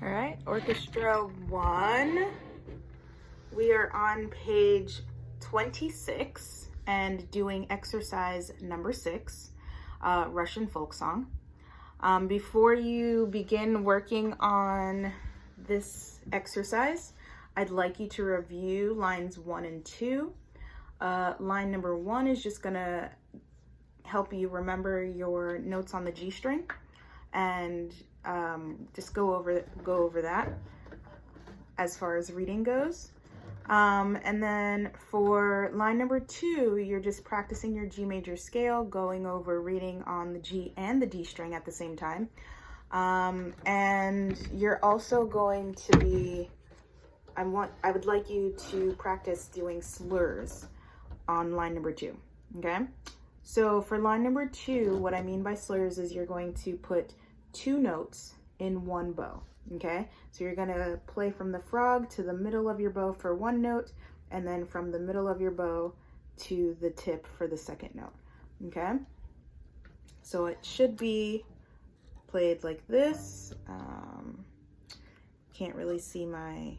All right, Orchestra 1. We are on page 26 and doing exercise number 6, Russian folk song. Before you begin working on this exercise, I'd like you to review lines 1 and 2. Line number 1 is just gonna help you remember your notes on the G string, and just go over that as far as reading goes. And then for line number 2, you're just practicing your G major scale, going over reading on the G and the D string at the same time. And you're also going to be, I would like you to practice doing slurs on line number 2, okay? So for line number 2, what I mean by slurs is you're going to put 2 notes in one bow, okay? So you're gonna play from the frog to the middle of your bow for 1 note, and then from the middle of your bow to the tip for the 2nd note, okay? So it should be played like this. Can't really see my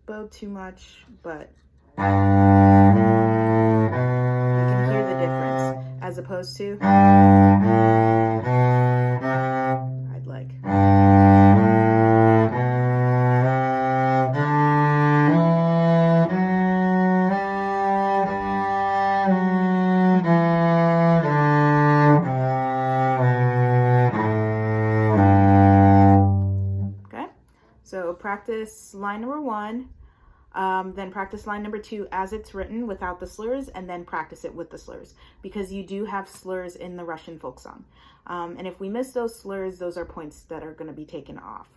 bow too much, but you can hear the difference as opposed to I'd like. Okay, so practice line number 1. Then practice line number 2 as it's written without the slurs, and then practice it with the slurs, because you do have slurs in the Russian folk song. And if we miss those slurs, those are points that are going to be taken off.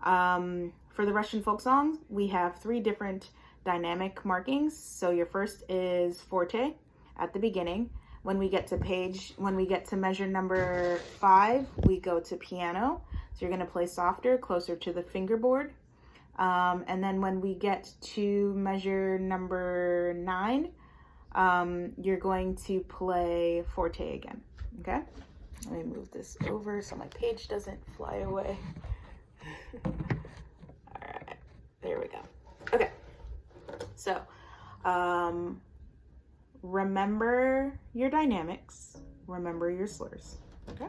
For the Russian folk song, we have 3 different dynamic markings. So your first is forte at the beginning. When we get to measure number 5, we go to piano. So you're going to play softer, closer to the fingerboard. And then when we get to measure number 9, you're going to play forte again, okay? Let me move this over so my page doesn't fly away. All right, there we go. Okay, so remember your dynamics, remember your slurs, okay?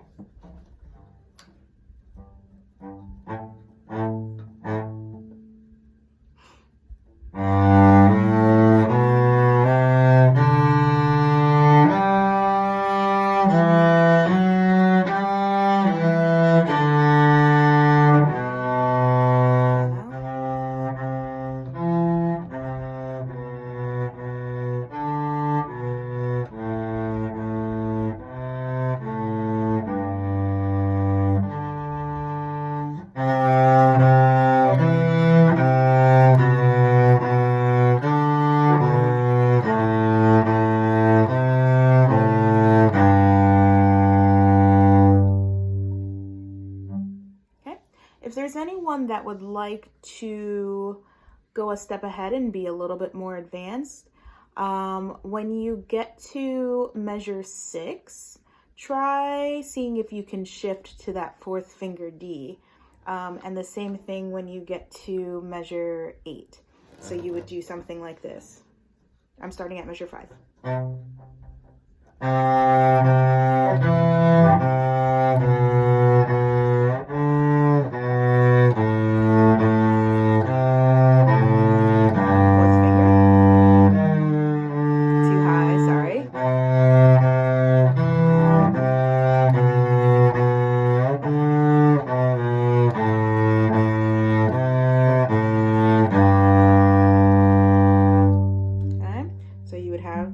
If there's anyone that would like to go a step ahead and be a little bit more advanced, when you get to measure 6, try seeing if you can shift to that 4th finger D. And the same thing when you get to measure 8. So you would do something like this. I'm starting at measure 5. So you would have,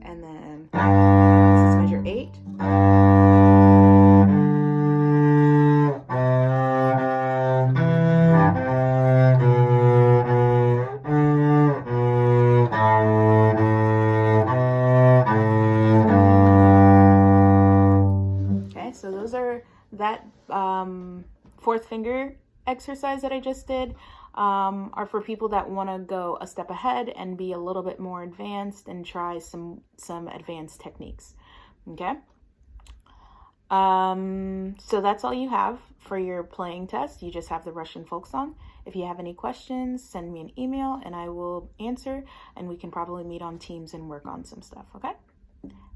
and then this is measure 8. Okay, so those are that 4th finger exercise that I just did. Are for people that want to go a step ahead and be a little bit more advanced and try some advanced techniques. Okay. So that's all you have for your playing test. You just have the Russian folk song. If you have any questions, send me an email and I will answer, and we can probably meet on Teams and work on some stuff, okay?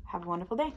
Have a wonderful day.